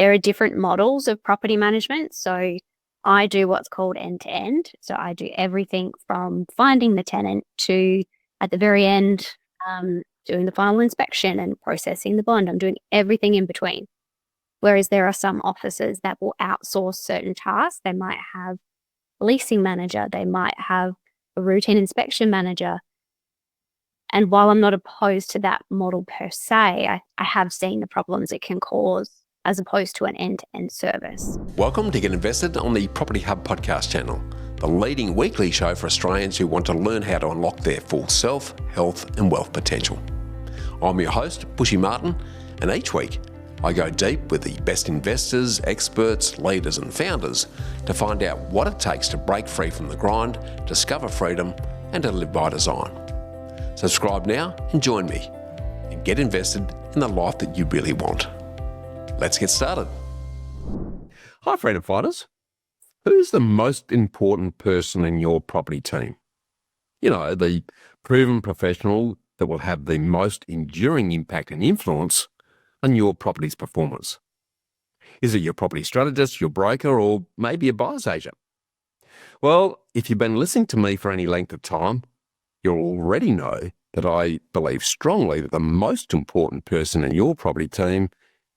There are different models of property management. So I do what's called end-to-end. So I do everything from finding the tenant to, at the very end, doing the final inspection and processing the bond. I'm doing everything in between. Whereas there are some offices that will outsource certain tasks. They might have a leasing manager. They might have a routine inspection manager. And while I'm not opposed to that model per se, I have seen the problems it can cause as opposed to an end-to-end service. Welcome to Get Invested on the Property Hub podcast channel, the leading weekly show for Australians who want to learn how to unlock their full self, health and wealth potential. I'm your host, Bushy Martin, and each week I go deep with the best investors, experts, leaders and founders to find out what it takes to break free from the grind, discover freedom and to live by design. Subscribe now and join me and get invested in the life that you really want. Let's get started. Hi freedom fighters. Who's the most important person in your property team? You know, the proven professional that will have the most enduring impact and influence on your property's performance. Is it your property strategist, your broker, or maybe a buyer's agent? Well, if you've been listening to me for any length of time, you'll already know that I believe strongly that the most important person in your property team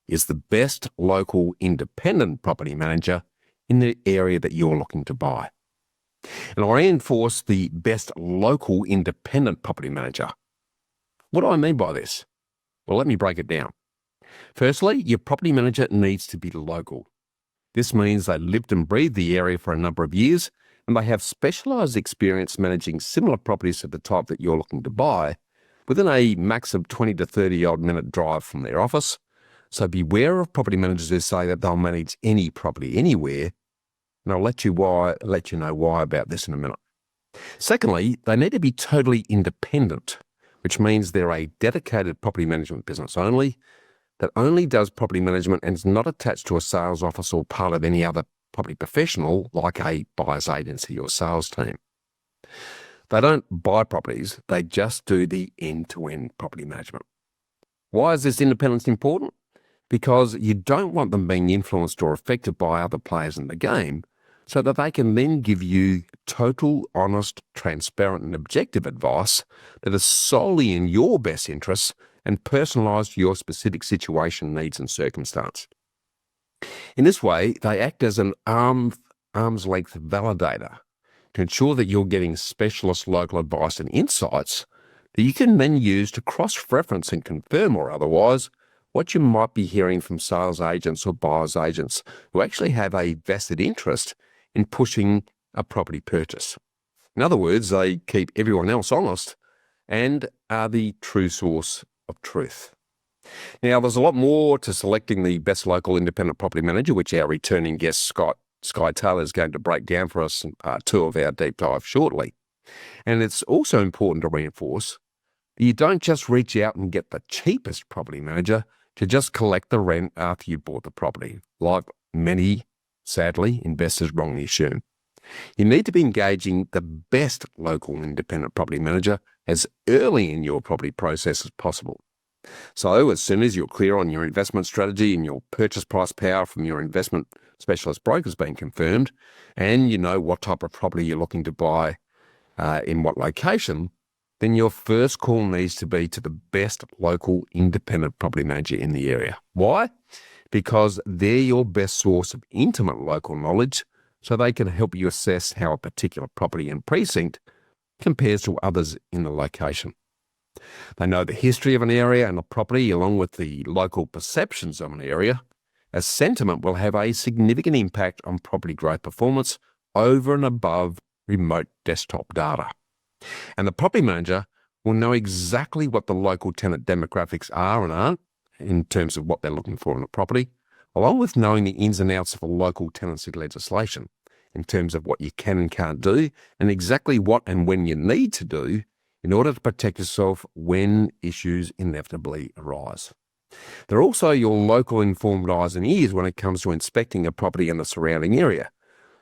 is the best local independent property manager in the area that you're looking to buy. And I reinforce the best local independent property manager. What do I mean by this? Well, let me break it down. Firstly, your property manager needs to be local. This means they lived and breathed the area for a number of years and they have specialised experience managing similar properties of the type that you're looking to buy within a max of 20 to 30 odd minute drive from their office. So beware of property managers who say that they'll manage any property anywhere, and I'll let you know why about this in a minute. Secondly, they need to be totally independent, which means they're a dedicated property management business only that only does property management and is not attached to a sales office or part of any other property professional like a buyer's agency or sales team. They don't buy properties, they just do the end-to-end property management. Why is this independence important? Because you don't want them being influenced or affected by other players in the game so that they can then give you total, honest, transparent and objective advice that is solely in your best interests and personalised to your specific situation, needs and circumstance. In this way, they act as an arm's length validator to ensure that you're getting specialist local advice and insights that you can then use to cross-reference and confirm or otherwise what you might be hearing from sales agents or buyer's agents who actually have a vested interest in pushing a property purchase. In other words, they keep everyone else honest and are the true source of truth. Now, there's a lot more to selecting the best local independent property manager, which our returning guest, Skye Taylor, is going to break down for us in part 2 of our deep dive shortly. And it's also important to reinforce that you don't just reach out and get the cheapest property manager to just collect the rent after you bought the property, like many, sadly, investors wrongly assume. You need to be engaging the best local independent property manager as early in your property process as possible. So as soon as you're clear on your investment strategy and your purchase price power from your investment specialist brokers being confirmed, and you know what type of property you're looking to buy in what location, then your first call needs to be to the best local independent property manager in the area. Why? Because they're your best source of intimate local knowledge, so they can help you assess how a particular property and precinct compares to others in the location. They know the history of an area and a property along with the local perceptions of an area, as sentiment will have a significant impact on property growth performance over and above remote desktop data. And the property manager will know exactly what the local tenant demographics are and aren't in terms of what they're looking for in a property, along with knowing the ins and outs of a local tenancy legislation in terms of what you can and can't do and exactly what and when you need to do in order to protect yourself when issues inevitably arise. They're also your local informed eyes and ears when it comes to inspecting a property and the surrounding area.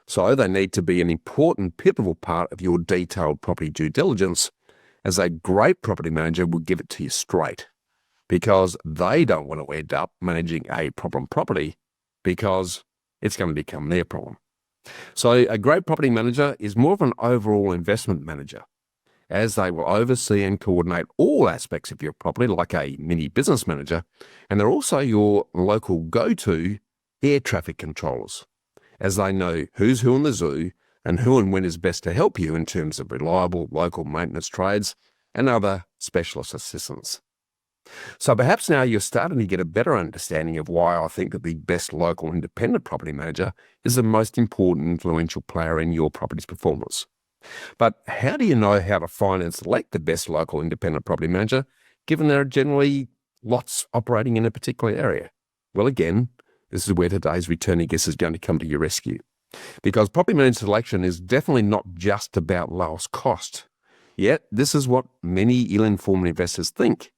So they need to be an important, pivotal part of your detailed property due diligence, as a great property manager will give it to you straight, because they don't want to end up managing a problem property because it's going to become their problem. So a great property manager is more of an overall investment manager, as they will oversee and coordinate all aspects of your property like a mini business manager, and they're also your local go-to air traffic controllers, as they know who's who in the zoo and who and when is best to help you in terms of reliable local maintenance trades and other specialist assistance. So perhaps now you're starting to get a better understanding of why I think that the best local independent property manager is the most important influential player in your property's performance. But how do you know how to find and select the best local independent property manager, given there are generally lots operating in a particular area? Well, again, this is where today's returning guest is going to come to your rescue. Because property manager selection is definitely not just about lowest cost. Yet, this is what many ill-informed investors think,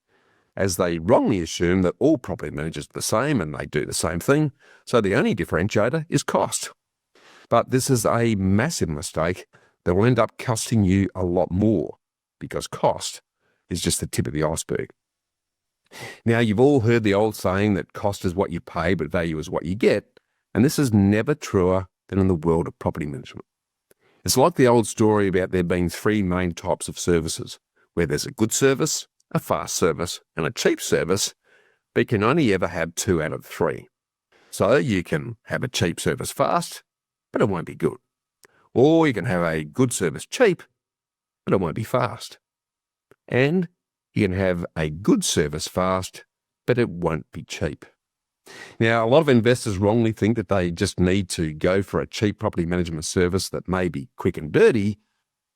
as they wrongly assume that all property managers are the same and they do the same thing, so the only differentiator is cost. But this is a massive mistake that will end up costing you a lot more, because cost is just the tip of the iceberg. Now, you've all heard the old saying that cost is what you pay, but value is what you get, and this is never truer than in the world of property management. It's like the old story about there being three main types of services, where there's a good service, a fast service, and a cheap service, but you can only ever have two out of three. So you can have a cheap service fast, but it won't be good. Or you can have a good service cheap, but it won't be fast. And you can have a good service fast, but it won't be cheap. Now, a lot of investors wrongly think that they just need to go for a cheap property management service that may be quick and dirty,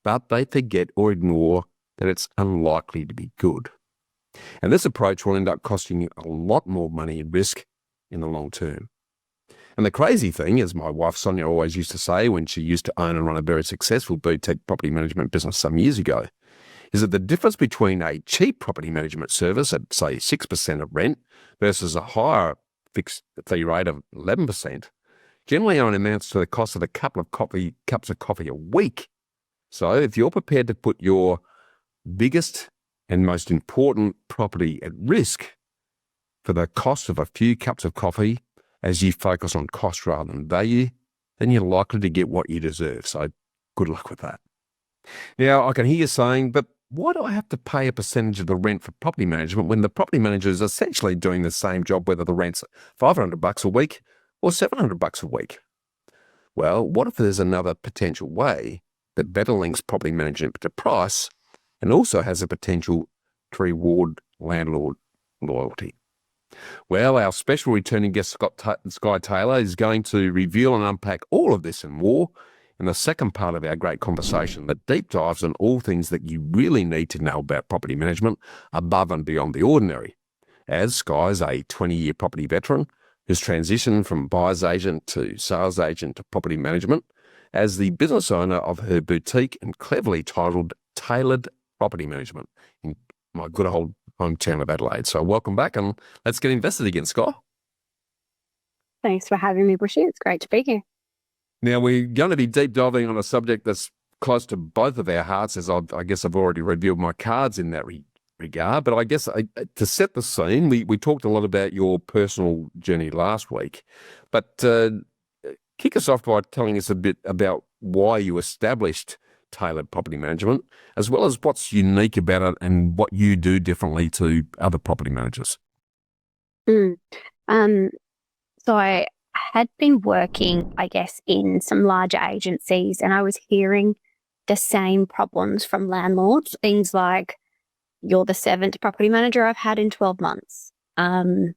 but they forget or ignore that it's unlikely to be good. And this approach will end up costing you a lot more money and risk in the long term. And the crazy thing, as my wife Sonia always used to say when she used to own and run a very successful boutique property management business some years ago, is that the difference between a cheap property management service at, say, 6% of rent versus a higher fixed fee rate of 11% generally only amounts to the cost of a couple of cups of coffee a week. So if you're prepared to put your biggest and most important property at risk for the cost of a few cups of coffee as you focus on cost rather than value, then you're likely to get what you deserve. So good luck with that. Now, I can hear you saying, but why do I have to pay a percentage of the rent for property management when the property manager is essentially doing the same job, whether the rent's $500 a week or $700 a week? Well, what if there's another potential way that better links property management to price and also has a potential to reward landlord loyalty? Well, our special returning guest, Skye Taylor, is going to reveal and unpack all of this and more in the second part of our great conversation that deep dives on all things that you really need to know about property management above and beyond the ordinary. As Skye is a 20-year property veteran who's transitioned from buyer's agent to sales agent to property management as the business owner of her boutique and cleverly titled Tailored Property Management in my good old hometown of Adelaide. So welcome back and let's get invested again, Skye. Thanks for having me, Bushy. It's great to be here. Now, we're going to be deep diving on a subject that's close to both of our hearts, as I guess I've already revealed my cards in that regard. But I guess to set the scene, we talked a lot about your personal journey last week. But kick us off by telling us a bit about why you established Tailored Property Management, as well as what's unique about it and what you do differently to other property managers. So I had been working, I guess, in some larger agencies, and I was hearing the same problems from landlords, things like, you're the seventh property manager I've had in 12 months. And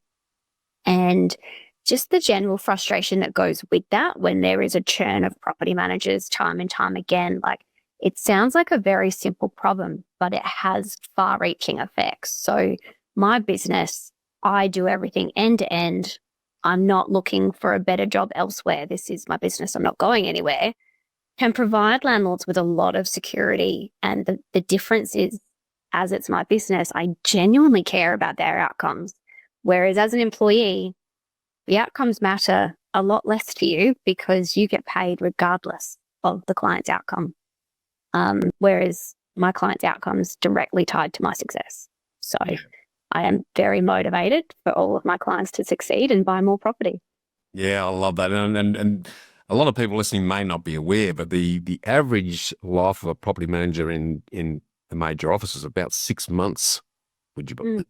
just the general frustration that goes with that when there is a churn of property managers time and time again. Like, it sounds like a very simple problem, but it has far-reaching effects. So my business, I do everything end to end. I'm not looking for a better job elsewhere. This is my business. I'm not going anywhere. Can provide landlords with a lot of security. And the difference is, as it's my business, I genuinely care about their outcomes. Whereas as an employee, the outcomes matter a lot less to you because you get paid regardless of the client's outcome. Whereas my client's outcome is directly tied to my success. So I am very motivated for all of my clients to succeed and buy more property. Yeah, I love that. And a lot of people listening may not be aware, but the average life of a property manager in the major office is about 6 months, would you Mm. believe?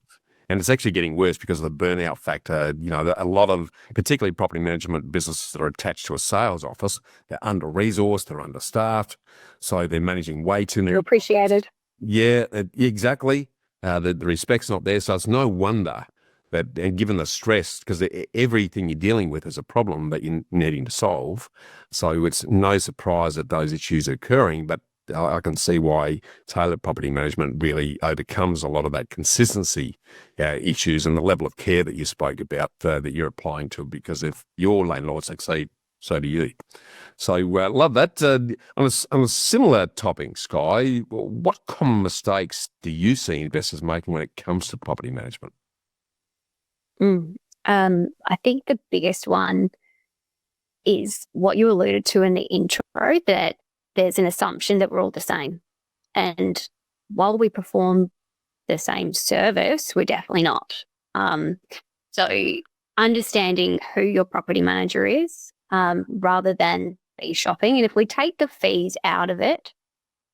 And it's actually getting worse because of the burnout factor. A lot of, particularly property management businesses that are attached to a sales office, they're under-resourced, they're understaffed, so they're managing way too many. You're appreciated. Yeah, exactly. The respect's not there, so it's no wonder that, and given the stress, because everything you're dealing with is a problem that you're needing to solve, so it's no surprise that those issues are occurring. But I can see why tailored property management really overcomes a lot of that consistency issues and the level of care that you spoke about that you're applying to, because if your landlords succeed, so do you. So love that. On a similar topic, Skye, what common mistakes do you see investors making when it comes to property management? Mm. I think the biggest one is what you alluded to in the intro, that there's an assumption that we're all the same. And while we perform the same service, we're definitely not. So understanding who your property manager is, rather than fee shopping. And if we take the fees out of it,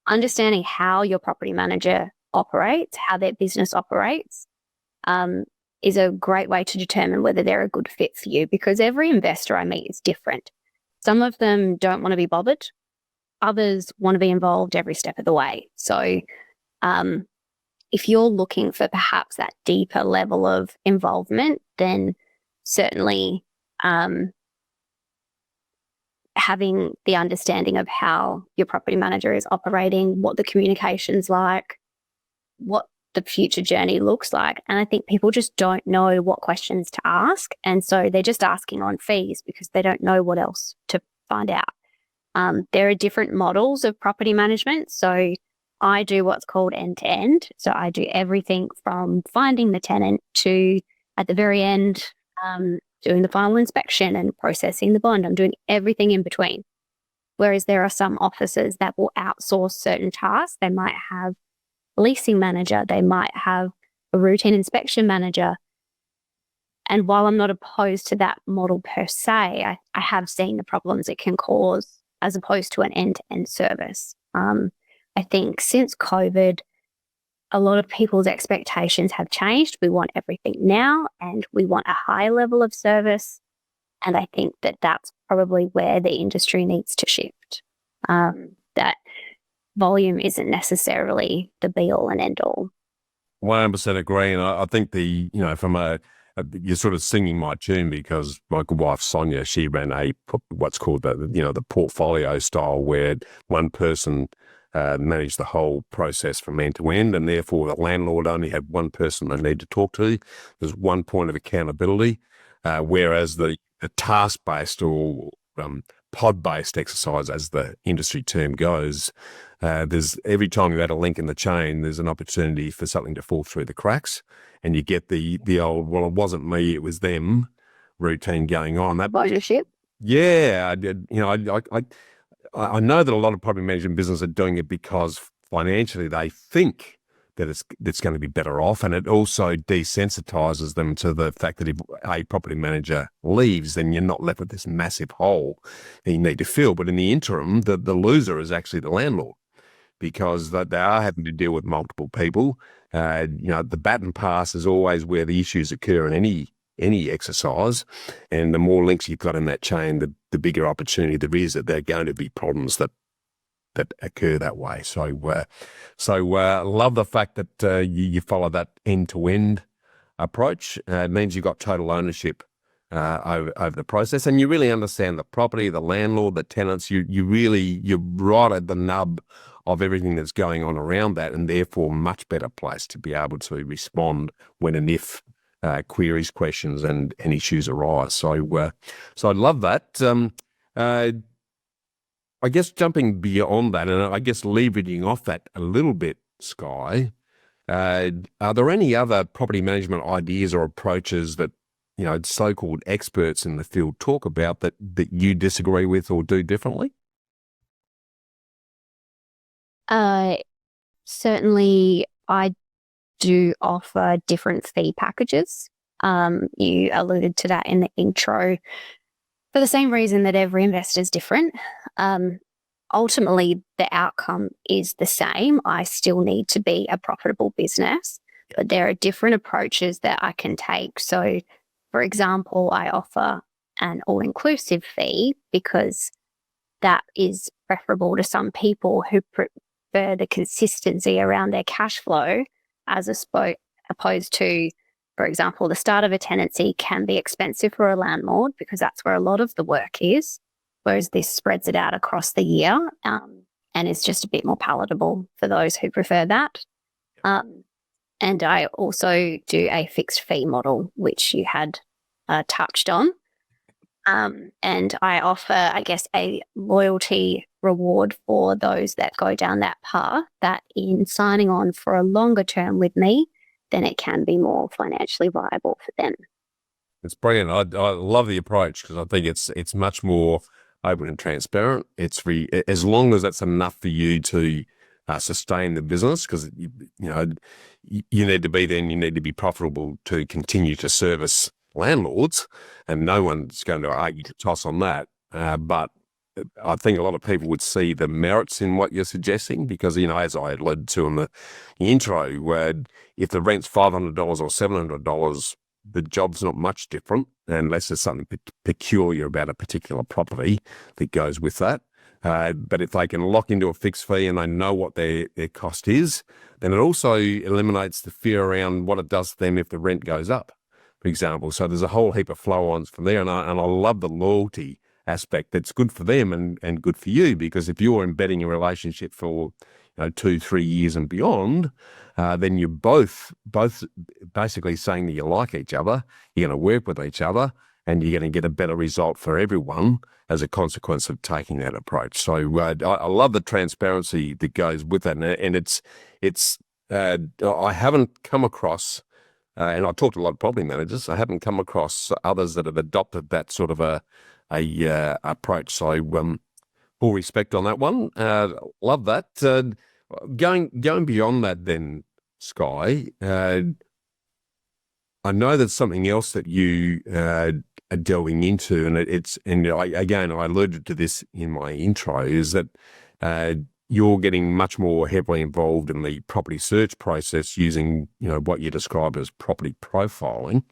understanding how your property manager operates, how their business operates, um, is a great way to determine whether they're a good fit for you, because every investor I meet is different. Some of them don't want to be bothered. Others want to be involved every step of the way. So um, if you're looking for perhaps that deeper level of involvement, then certainly having the understanding of how your property manager is operating, what the communication's like, what the future journey looks like. And I think people just don't know what questions to ask. And so they're just asking on fees because they don't know what else to find out. There are different models of property management. So I do what's called end to end. So I do everything from finding the tenant to, at the very end, doing the final inspection and processing the bond. I'm doing everything in between. Whereas there are some offices that will outsource certain tasks. They might have a leasing manager, they might have a routine inspection manager. And while I'm not opposed to that model per se, I have seen the problems it can cause as opposed to an end-to-end service. I think since COVID, a lot of people's expectations have changed. We want everything now and we want a high level of service. And I think that that's probably where the industry needs to shift. That volume isn't necessarily the be all and end all. 100% agree. And I think from you're sort of singing my tune, because my good wife, Sonia, she ran what's called the portfolio style, where one person managed the whole process from end to end. And therefore the landlord only had one person they need to talk to. There's one point of accountability. Whereas the task-based or pod-based exercise, as the industry term goes, there's every time you add a link in the chain, there's an opportunity for something to fall through the cracks, and you get the old, well, it wasn't me, it was them routine going on. That Ownership. Yeah, I did. I know that a lot of property management businesses are doing it because financially they think that it's going to be better off, and it also desensitizes them to the fact that if a property manager leaves, then you're not left with this massive hole that you need to fill. But in the interim, the loser is actually the landlord, because they are having to deal with multiple people. The baton pass is always where the issues occur in any exercise, and the more links you've got in that chain, the bigger opportunity there is that there are going to be problems that occur that way. So love the fact that you follow that end-to-end approach. It means you've got total ownership over the process, and you really understand the property, the landlord, the tenants. You're right at the nub of everything that's going on around that, and therefore much better placed to be able to respond when and if queries, questions, and issues arise. So I love that. I guess jumping beyond that, and I guess leveraging off that a little bit, Skye, are there any other property management ideas or approaches that so-called experts in the field talk about that you disagree with or do differently? Certainly, I do offer different fee packages. You alluded to that in the intro. For the same reason that every investor is different. Ultimately, the outcome is the same. I still need to be a profitable business, but there are different approaches that I can take. So, for example, I offer an all-inclusive fee because that is preferable to some people who prefer the consistency around their cash flow opposed to, for example, the start of a tenancy can be expensive for a landlord because that's where a lot of the work is, whereas this spreads it out across the year and is just a bit more palatable for those who prefer that. And I also do a fixed fee model, which you had touched on. And I offer, I guess, a loyalty reward for those that go down that path, that in signing on for a longer term with me, then it can be more financially viable for them. It's brilliant. I love the approach because I think it's much more open and transparent. It's as long as that's enough for you to sustain the business, because you need to be there and you need to be profitable to continue to service landlords, and no one's going to argue to toss on that. But I think a lot of people would see the merits in what you're suggesting because, as I alluded to in the intro, where if the rent's $500 or $700, the job's not much different unless there's something peculiar about a particular property that goes with that. But if they can lock into a fixed fee and they know what their cost is, then it also eliminates the fear around what it does to them if the rent goes up, for example. So there's a whole heap of flow-ons from there. And I love the loyalty aspect. That's good for them and good for you, because if you're embedding a relationship for 2-3 years and beyond, then you're both basically saying that you like each other, you're going to work with each other, and you're going to get a better result for everyone as a consequence of taking that approach. So I love the transparency that goes with that, and I haven't come across, and I talked to a lot of property managers, I haven't come across others that have adopted that sort of a approach. So full respect on that one. Love that. Going beyond that, then, Skye, I know there's something else that you are delving into, and I alluded to this in my intro, is that you're getting much more heavily involved in the property search process using what you describe as property profiling.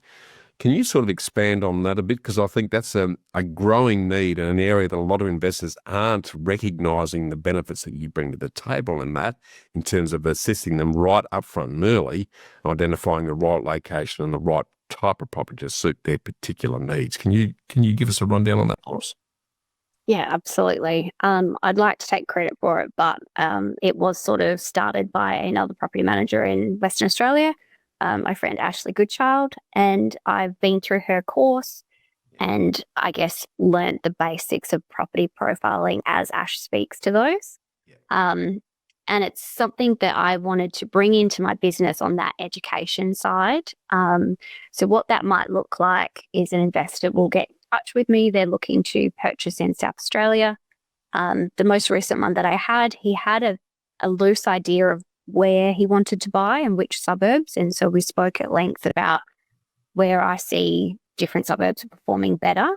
Can you sort of expand on that a bit? Because I think that's a growing need in an area that a lot of investors aren't recognising the benefits that you bring to the table in that, in terms of assisting them right up front and early, identifying the right location and the right type of property to suit their particular needs. Can you give us a rundown on that, Horace? Yeah, absolutely. I'd like to take credit for it, but it was sort of started by another property manager in Western Australia, my friend Ashley Goodchild, and I've been through her course and I guess learnt the basics of property profiling as Ash speaks to those. And it's something that I wanted to bring into my business on that education side. So what that might look like is an investor will get in touch with me. They're looking to purchase in South Australia. The most recent one that I had, he had a loose idea of where he wanted to buy and which suburbs. And so we spoke at length about where I see different suburbs performing better.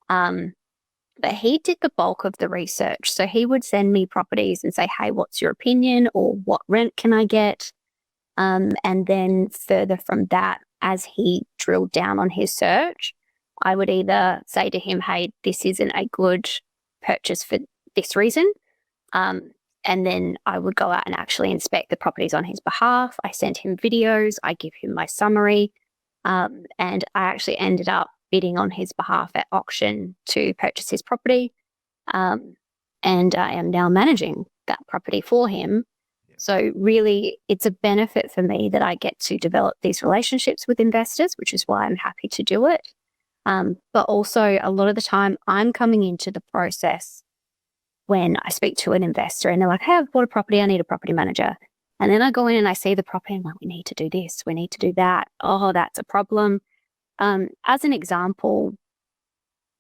But he did the bulk of the research. So he would send me properties and say, hey, what's your opinion, or what rent can I get? And then further from that, as he drilled down on his search, I would either say to him, hey, this isn't a good purchase for this reason. And then I would go out and actually inspect the properties on his behalf. I sent him videos. I give him my summary. And I actually ended up bidding on his behalf at auction to purchase his property. And I am now managing that property for him. So really, it's a benefit for me that I get to develop these relationships with investors, which is why I'm happy to do it. But also, a lot of the time, I'm coming into the process when I speak to an investor and they're like, hey, I've bought a property, I need a property manager. And then I go in and I see the property and I'm like, we need to do this, we need to do that. Oh, that's a problem. As an example,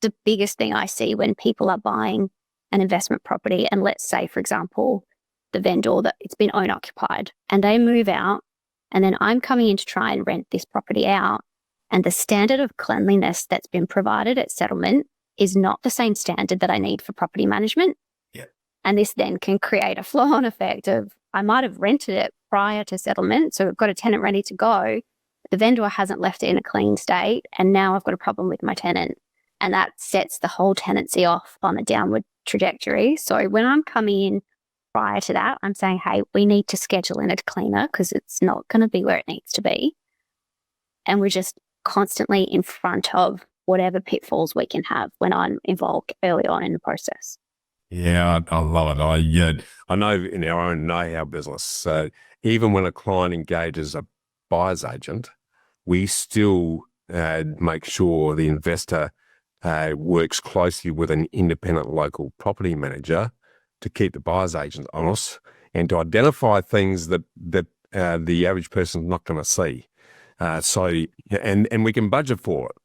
the biggest thing I see when people are buying an investment property, and let's say, for example, the vendor that it's been owner occupied and they move out, and then I'm coming in to try and rent this property out, and the standard of cleanliness that's been provided at settlement is not the same standard that I need for property management. Yeah. And this then can create a flow-on effect of I might have rented it prior to settlement, so we've got a tenant ready to go. The vendor hasn't left it in a clean state, and now I've got a problem with my tenant. And that sets the whole tenancy off on a downward trajectory. So when I'm coming in prior to that, I'm saying, hey, we need to schedule in a cleaner because it's not going to be where it needs to be. And we're just constantly in front of whatever pitfalls we can have when I'm involved early on in the process. Yeah, I love it. I know in our own know-how business, even when a client engages a buyer's agent, we still make sure the investor works closely with an independent local property manager to keep the buyer's agent honest and to identify things that the average person's not going to see. And we can budget for it.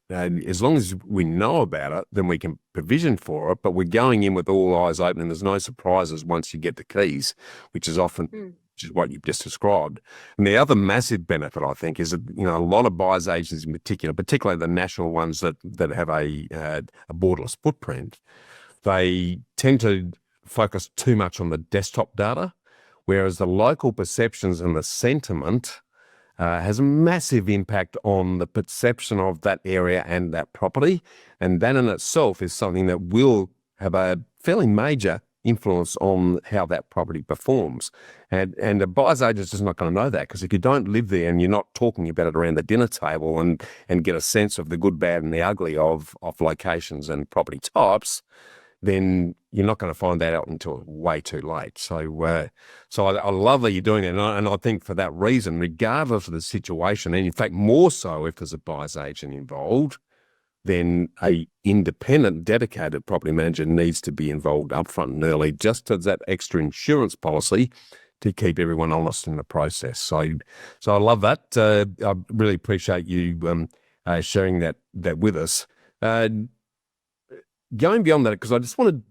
As long as we know about it, then we can provision for it, but we're going in with all eyes open and there's no surprises once you get the keys, which is often which is what you've just described. And the other massive benefit, I think, is that, a lot of buyers agents in particular, particularly the national ones that have a borderless footprint, they tend to focus too much on the desktop data, whereas the local perceptions and the sentiment has a massive impact on the perception of that area and that property. And that in itself is something that will have a fairly major influence on how that property performs. And a buyer's agent's just not going to know that, because if you don't live there and you're not talking about it around the dinner table and get a sense of the good, bad and the ugly of locations and property types, then you're not going to find that out until way too late. So I love that you're doing it. And I think for that reason, regardless of the situation, and in fact, more so if there's a buyer's agent involved, then a independent, dedicated property manager needs to be involved upfront and early, just as that extra insurance policy to keep everyone honest in the process. So I love that. I really appreciate you sharing that with us. Going beyond that, because I just want to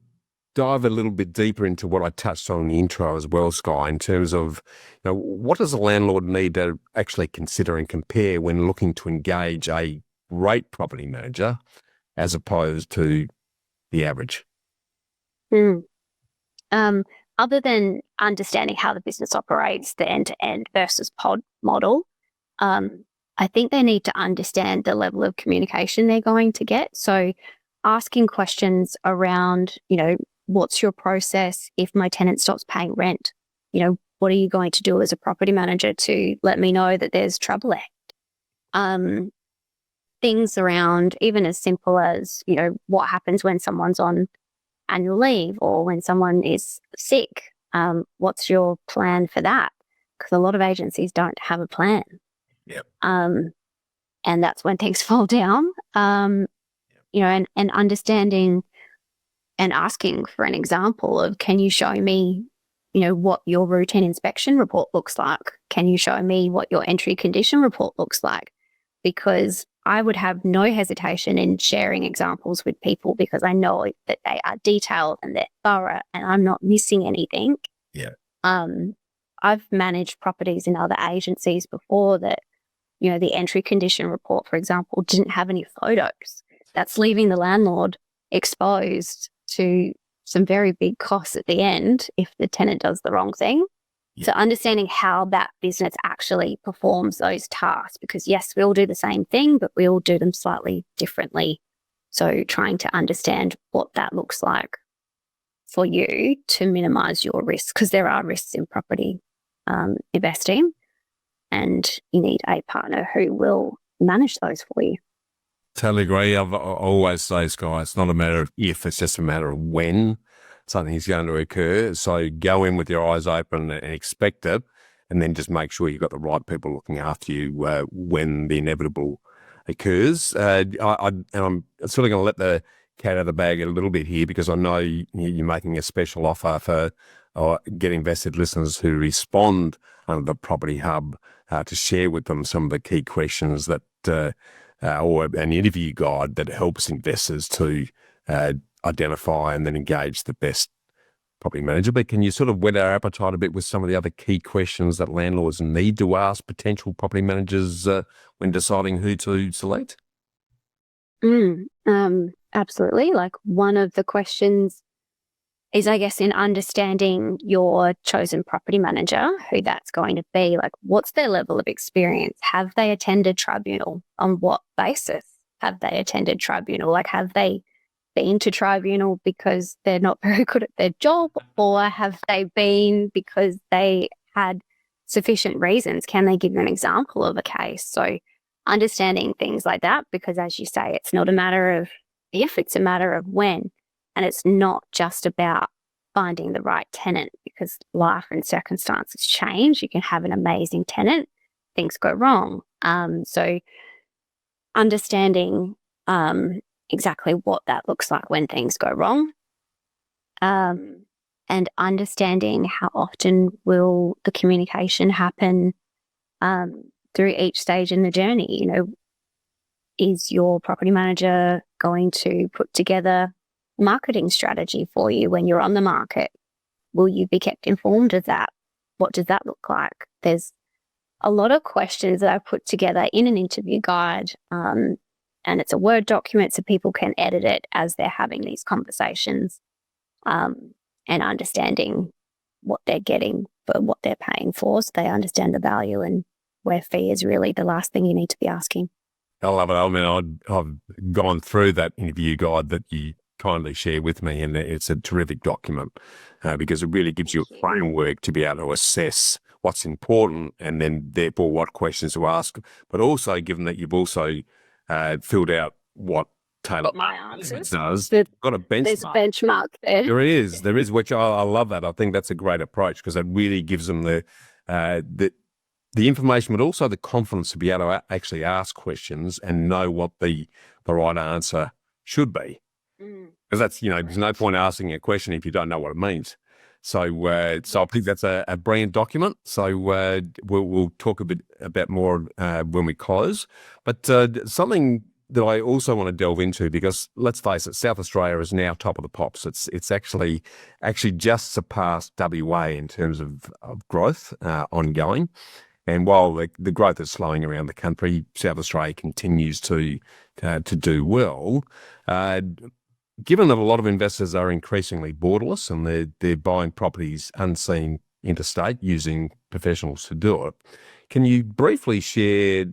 dive a little bit deeper into what I touched on in the intro as well, Skye, in terms of what does a landlord need to actually consider and compare when looking to engage a great property manager as opposed to the average? Other than understanding how the business operates, the end-to-end versus pod model, I think they need to understand the level of communication they're going to get. So asking questions around, what's your process if my tenant stops paying rent? What are you going to do as a property manager to let me know that there's trouble there? Things around even as simple as, what happens when someone's on annual leave or when someone is sick? What's your plan for that? Because a lot of agencies don't have a plan. Yep. And that's when things fall down. And understanding and asking for an example of, can you show me, what your routine inspection report looks like? Can you show me what your entry condition report looks like? Because I would have no hesitation in sharing examples with people because I know that they are detailed and they're thorough and I'm not missing anything. Yeah. I've managed properties in other agencies before that, the entry condition report, for example, didn't have any photos. That's leaving the landlord exposed to some very big costs at the end if the tenant does the wrong thing. Yeah. So understanding how that business actually performs those tasks, because yes, we all do the same thing, but we all do them slightly differently. So trying to understand what that looks like for you to minimize your risks, because there are risks in property investing, and you need a partner who will manage those for you. Totally agree. I always say, Skye, it's not a matter of if, it's just a matter of when something is going to occur. So go in with your eyes open and expect it, and then just make sure you've got the right people looking after you when the inevitable occurs. I'm sort of going to let the cat out of the bag a little bit here, because I know you're making a special offer for Get Invested listeners who respond under the Property Hub to share with them some of the key questions that or an interview guide that helps investors to identify and then engage the best property manager. But can you sort of whet our appetite a bit with some of the other key questions that landlords need to ask potential property managers when deciding who to select? Absolutely. Like one of the questions is, I guess, in understanding your chosen property manager, who that's going to be, like, what's their level of experience? Have they attended tribunal? On what basis have they attended tribunal? Like, have they been to tribunal because they're not very good at their job, or have they been because they had sufficient reasons? Can they give you an example of a case? So understanding things like that, because as you say, it's not a matter of if, it's a matter of when. And it's not just about finding the right tenant, because life and circumstances change. You can have an amazing tenant, things go wrong. So understanding exactly what that looks like when things go wrong, and understanding how often will the communication happen through each stage in the journey. You know, is your property manager going to put together a marketing strategy for you when you're on the market? Will you be kept informed of that? What does that look like? There's a lot of questions that I put together in an interview guide, and it's a Word document so people can edit it as they're having these conversations, and understanding what they're getting for what they're paying for, so they understand the value and where fee is really the last thing you need to be asking. I love it. I mean, I've gone through that interview guide that you kindly share with me, and it's a terrific document because it really gives you a framework to be able to assess what's important and then therefore what questions to ask. But also, given that you've also filled out what Taylor My answers does, got a benchmark. There's a benchmark there. There is, which I love that. I think that's a great approach because it really gives them the information, but also the confidence to be able to actually ask questions and know what the right answer should be. Because that's, there's no point asking a question if you don't know what it means. So I think that's a brilliant document. So we'll talk a bit about more when we close. But something that I also want to delve into, because let's face it, South Australia is now top of the pops. It's actually just surpassed WA in terms of growth ongoing. And while the growth is slowing around the country, South Australia continues to do well. Given that a lot of investors are increasingly borderless and they're buying properties unseen interstate using professionals to do it, can you briefly share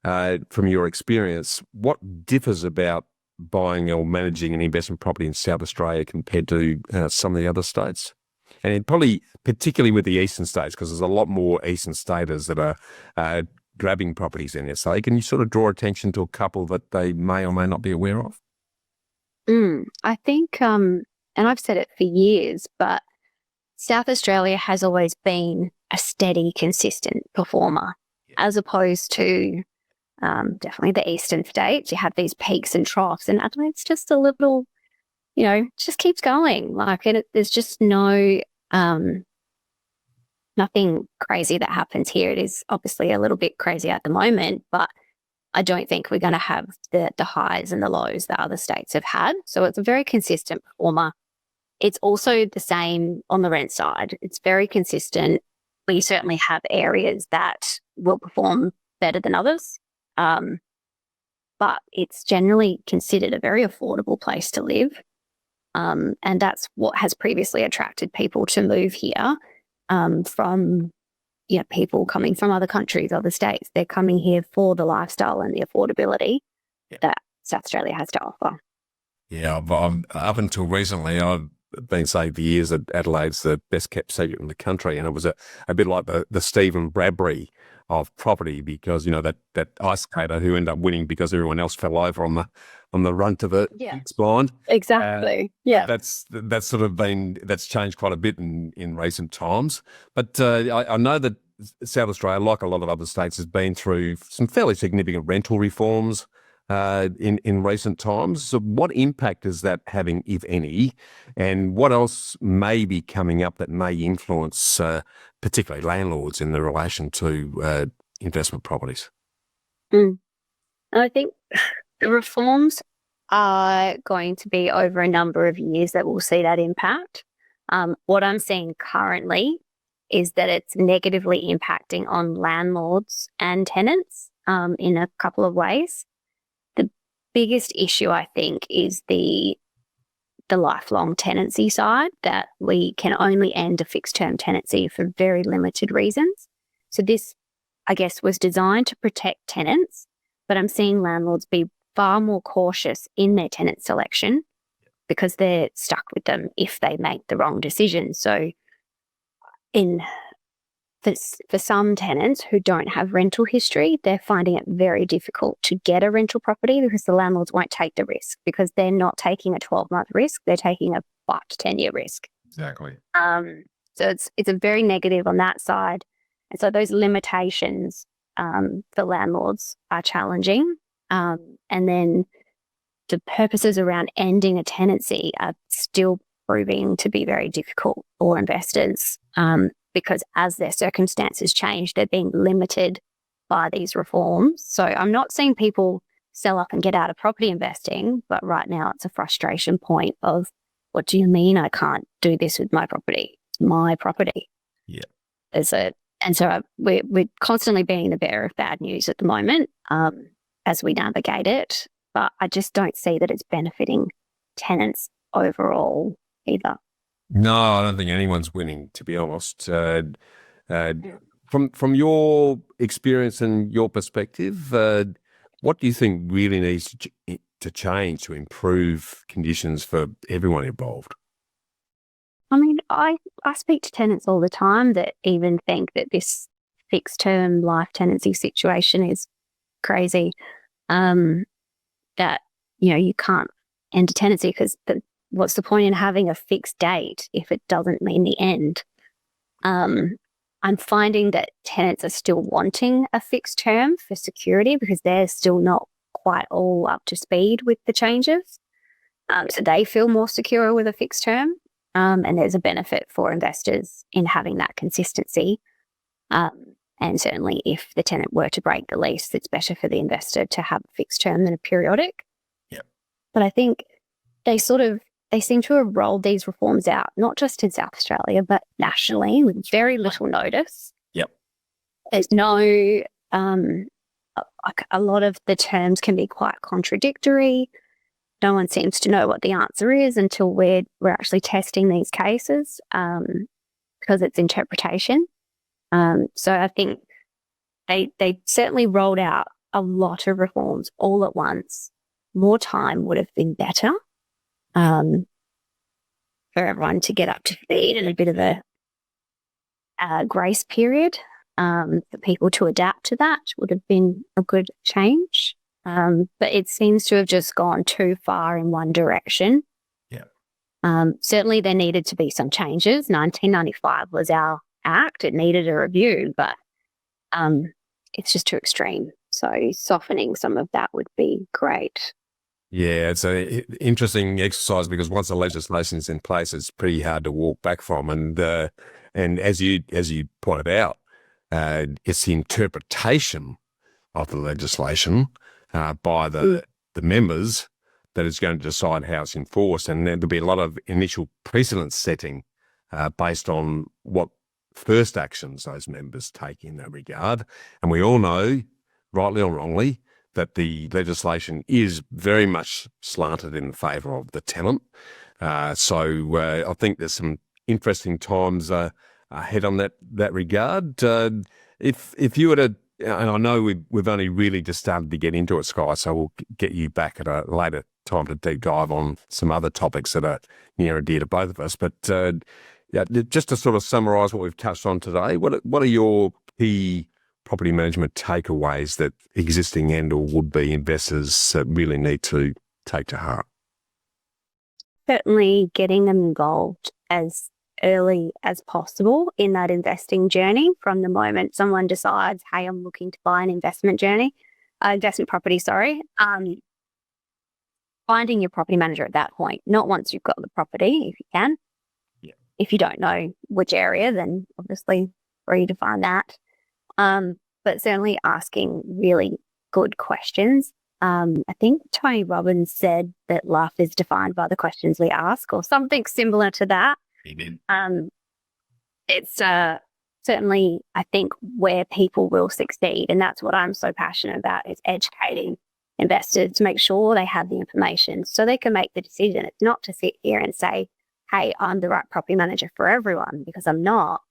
from your experience what differs about buying or managing an investment property in South Australia compared to some of the other states? And probably particularly with the eastern states, because there's a lot more eastern staters that are grabbing properties in SA. Can you sort of draw attention to a couple that they may or may not be aware of? I think, and I've said it for years, but South Australia has always been a steady, consistent performer, as opposed to definitely the eastern states. You have these peaks and troughs, and Adelaide's just a little, just keeps going. Like, there's just nothing crazy that happens here. It is obviously a little bit crazy at the moment, but I don't think we're going to have the highs and the lows that other states have had. So it's a very consistent performer. It's also the same on the rent side. It's very consistent. We certainly have areas that will perform better than others, but it's generally considered a very affordable place to live. And that's what has previously attracted people to move here, from people coming from other countries, other states. They're coming here for the lifestyle and the affordability that South Australia has to offer. Yeah, but up until recently, I've been saying for years that Adelaide's the best kept secret in the country, and it was a bit like the Stephen Bradbury of property, because that ice skater who ended up winning because everyone else fell over on the run to the blind. Exactly. That's sort of that's changed quite a bit in recent times. But I know that South Australia, like a lot of other states, has been through some fairly significant rental reforms in recent times. So what impact is that having, if any, and what else may be coming up that may influence particularly landlords in the relation to investment properties? And I think the reforms are going to be over a number of years that we'll see that impact. What I'm seeing currently is that it's negatively impacting on landlords and tenants in a couple of ways. The biggest issue, I think, is the lifelong tenancy side, that we can only end a fixed term tenancy for very limited reasons. So this, I guess, was designed to protect tenants, but I'm seeing landlords be far more cautious in their tenant selection because they're stuck with them if they make the wrong decision. So for some tenants who don't have rental history, they're finding it very difficult to get a rental property because the landlords won't take the risk, because they're not taking a 12-month risk, they're taking a 5 to 10-year risk. Exactly. So it's a very negative on that side. And so those limitations for landlords are challenging. And then the purposes around ending a tenancy are still proving to be very difficult for investors, because as their circumstances change, they're being limited by these reforms. So I'm not seeing people sell up and get out of property investing, but right now it's a frustration point of, what do you mean I can't do this with my property? It's my property. Yeah. And so we're constantly being the bearer of bad news at the moment as we navigate it, but I just don't see that it's benefiting tenants overall either. No, I don't think anyone's winning, to be honest. From your experience and your perspective, what do you think really needs to change to improve conditions for everyone involved? I mean, I speak to tenants all the time that even think that this fixed term life tenancy situation is crazy, that, you can't end a tenancy because what's the point in having a fixed date if it doesn't mean the end? I'm finding that tenants are still wanting a fixed term for security because they're still not quite all up to speed with the changes. So they feel more secure with a fixed term. And there's a benefit for investors in having that consistency. And certainly if the tenant were to break the lease, it's better for the investor to have a fixed term than a periodic. Yep. But I think they seem to have rolled these reforms out, not just in South Australia, but nationally with very little notice. Yep. There's no, a lot of the terms can be quite contradictory. No one seems to know what the answer is until we're actually testing these cases, because it's interpretation. So I think they certainly rolled out a lot of reforms all at once. More time would have been better for everyone to get up to speed, and a bit of a grace period for people to adapt to that would have been a good change. But it seems to have just gone too far in one direction. Yeah. Certainly there needed to be some changes. 1995 was our act. It needed a review, but it's just too extreme. So softening some of that would be great. Yeah, it's an interesting exercise because once the legislation is in place, it's pretty hard to walk back from. And as you pointed out, it's the interpretation of the legislation by the members that is going to decide how it's enforced. And there'll be a lot of initial precedent setting based on what first actions those members take in that regard. And we all know, rightly or wrongly, that the legislation is very much slanted in favour of the tenant. So I think there's some interesting times ahead on that regard. If you were to, and I know we've only really just started to get into it, Skye, so we'll get you back at a later time to deep dive on some other topics that are near and dear to both of us. But yeah, just to sort of summarise what we've touched on today, what are your key property management takeaways that existing and or would-be investors really need to take to heart? Certainly getting them involved as early as possible in that investing journey from the moment someone decides, hey, I'm looking to buy an investment property, finding your property manager at that point, not once you've got the property, if you can. Yeah. If you don't know which area, then obviously free to find that. But certainly asking really good questions. I think Tony Robbins said that life is defined by the questions we ask, or something similar to that. He did. It's certainly, I think, where people will succeed, and that's what I'm so passionate about, is educating investors to make sure they have the information so they can make the decision. It's not to sit here and say, hey, I'm the right property manager for everyone, because I'm not.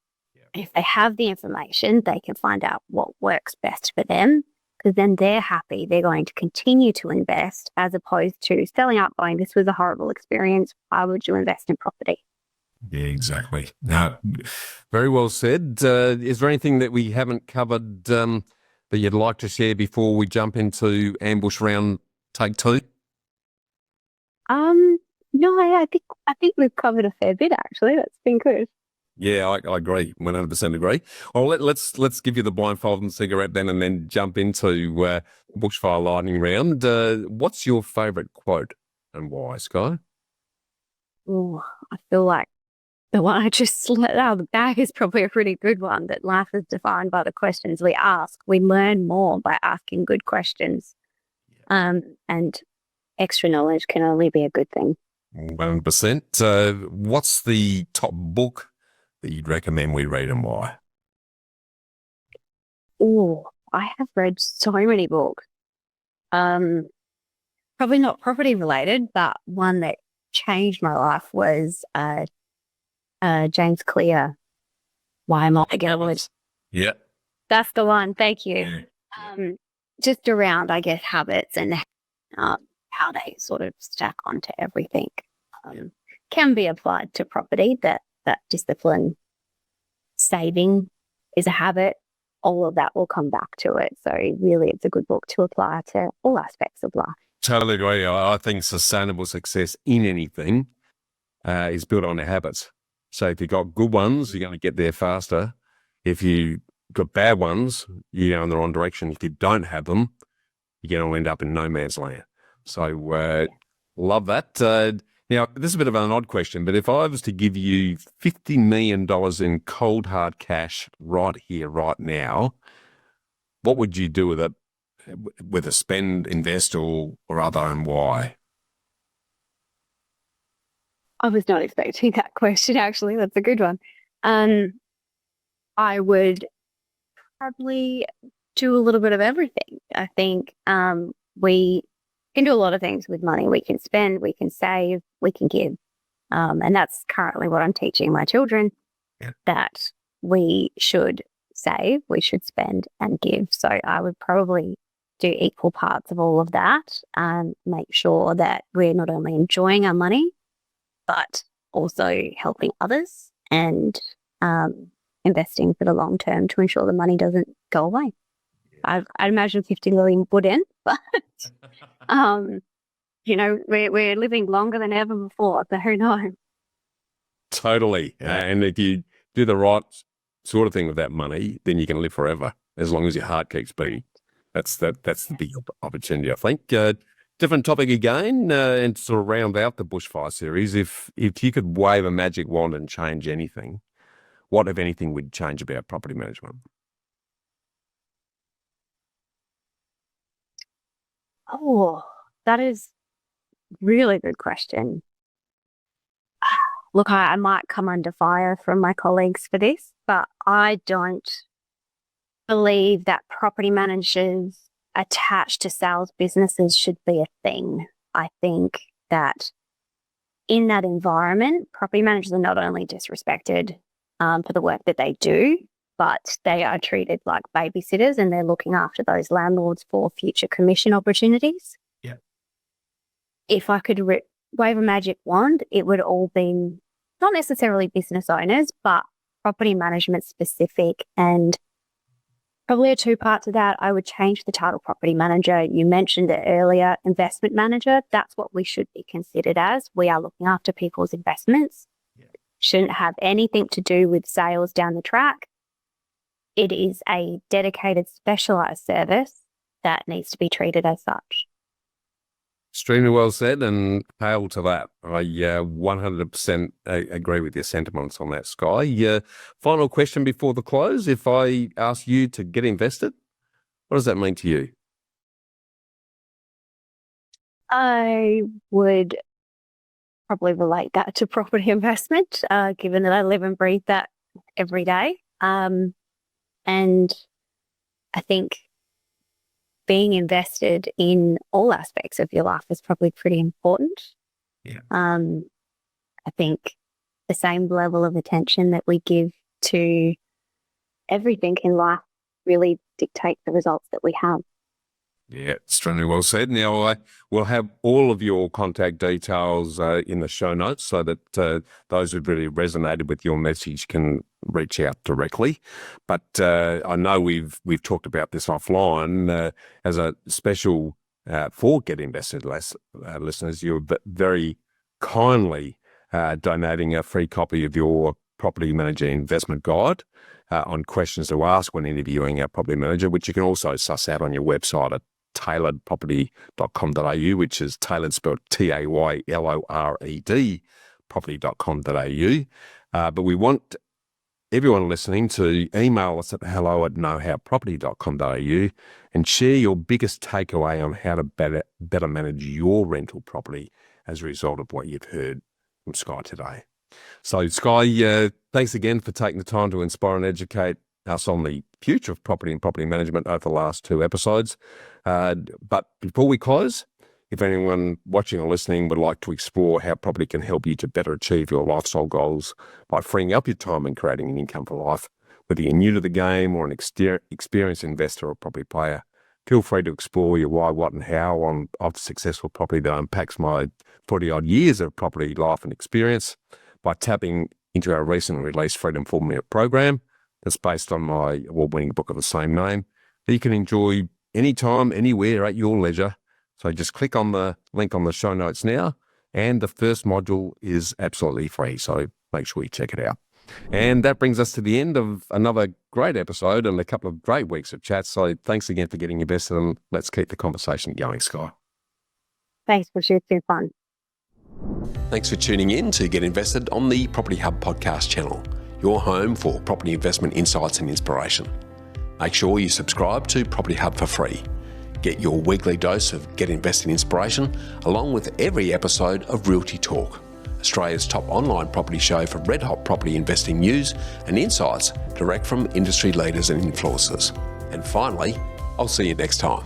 And if they have the information, they can find out what works best for them, because then they're happy. They're going to continue to invest, as opposed to selling up going, this was a horrible experience. Why would you invest in property? Yeah, exactly. No, very well said. Is there anything that we haven't covered that you'd like to share before we jump into ambush round take 2? No, I think we've covered a fair bit actually. That's been good. Yeah, I agree. 100% agree. Well, let's give you the blindfold and cigarette then, and then jump into bushfire lightning round. What's your favourite quote and why, Skye? Oh, I feel like the one I just let out of the bag is probably a pretty good one, that life is defined by the questions we ask. We learn more by asking good questions. And extra knowledge can only be a good thing. 100%. What's the top book that you'd recommend we read and why? Oh, I have read so many books. Probably not property related, but one that changed my life was James Clear. Why am I going? Yeah. That's the one. Thank you. Yeah. Just around, I guess, habits and how they sort of stack onto everything. Can be applied to property. That discipline, saving is a habit. All of that will come back to it. So really, it's a good book to apply to all aspects of life. Totally agree. I think sustainable success in anything is built on the habits. So if you've got good ones, you're going to get there faster. If you've got bad ones, you're in the wrong direction. If you don't have them, you're going to end up in no man's land. So love that. Now, this is a bit of an odd question, but if I was to give you $50 million in cold, hard cash right here, right now, what would you do with it? Whether spend, invest, or other, and why? I was not expecting that question, actually. That's a good one. I would probably do a little bit of everything. I think we can do a lot of things with money. We can spend, we can save, we can give. And that's currently what I'm teaching my children, that we should save, we should spend and give. So I would probably do equal parts of all of that and make sure that we're not only enjoying our money, but also helping others and investing for the long term to ensure the money doesn't go away. I'd imagine 50 million wouldn't, but we're living longer than ever before, so who knows? Totally. And if you do the right sort of thing with that money, then you can live forever as long as your heart keeps beating. That's the big opportunity, I think. Different topic again, and to sort of round out the bushfire series. If you could wave a magic wand and change anything, what, if anything, would change about property management? Oh, that is really good question. Look, I might come under fire from my colleagues for this, but I don't believe that property managers attached to sales businesses should be a thing. I think that in that environment, property managers are not only disrespected for the work that they do, but they are treated like babysitters, and they're looking after those landlords for future commission opportunities. Yeah. If I could wave a magic wand, it would all be not necessarily business owners, but property management specific. And probably a two-part to that. I would change the title property manager. You mentioned it earlier, investment manager. That's what we should be considered as. We are looking after people's investments. Yeah. Shouldn't have anything to do with sales down the track. It is a dedicated, specialized service that needs to be treated as such. Extremely well said, and hail to that. I 100% agree with your sentiments on that, Skye. Final question before the close. If I ask you to get invested, what does that mean to you? I would probably relate that to property investment, given that I live and breathe that every day. And I think being invested in all aspects of your life is probably pretty important. Yeah. I think the same level of attention that we give to everything in life really dictates the results that we have. Yeah, extremely well said. Now, we'll have all of your contact details in the show notes so that those who've really resonated with your message can reach out directly. But I know we've talked about this offline as a special for Get Invested listeners. You're very kindly donating a free copy of your Property Manager Investment Guide on questions to ask when interviewing our property manager, which you can also suss out on your website at tailoredproperty.com.au, which is tailored spelled Taylored, property.com.au. But we want everyone listening to email us at hello@knowhowproperty.com.au and share your biggest takeaway on how to better manage your rental property as a result of what you've heard from Skye today. So, Skye, thanks again for taking the time to inspire and educate us on the future of property and property management over the last 2 episodes. But before we close, if anyone watching or listening would like to explore how property can help you to better achieve your lifestyle goals by freeing up your time and creating an income for life, whether you're new to the game or an experienced investor or property player, feel free to explore your why, what and how of successful property that unpacks my 40-odd years of property life and experience by tapping into our recently released Freedom 4-Minute program that's based on my award-winning book of the same name that you can enjoy anytime, anywhere at your leisure. So just click on the link on the show notes now, and the first module is absolutely free. So make sure you check it out. And that brings us to the end of another great episode and a couple of great weeks of chat. So thanks again for getting invested, and let's keep the conversation going, Skye. Thanks, Bushy. It's been fun. Thanks for tuning in to Get Invested on the Property Hub podcast channel, your home for property investment insights and inspiration. Make sure you subscribe to Property Hub for free. Get your weekly dose of Get Invested inspiration along with every episode of Realty Talk, Australia's top online property show for red-hot property investing news and insights direct from industry leaders and influencers. And finally, I'll see you next time.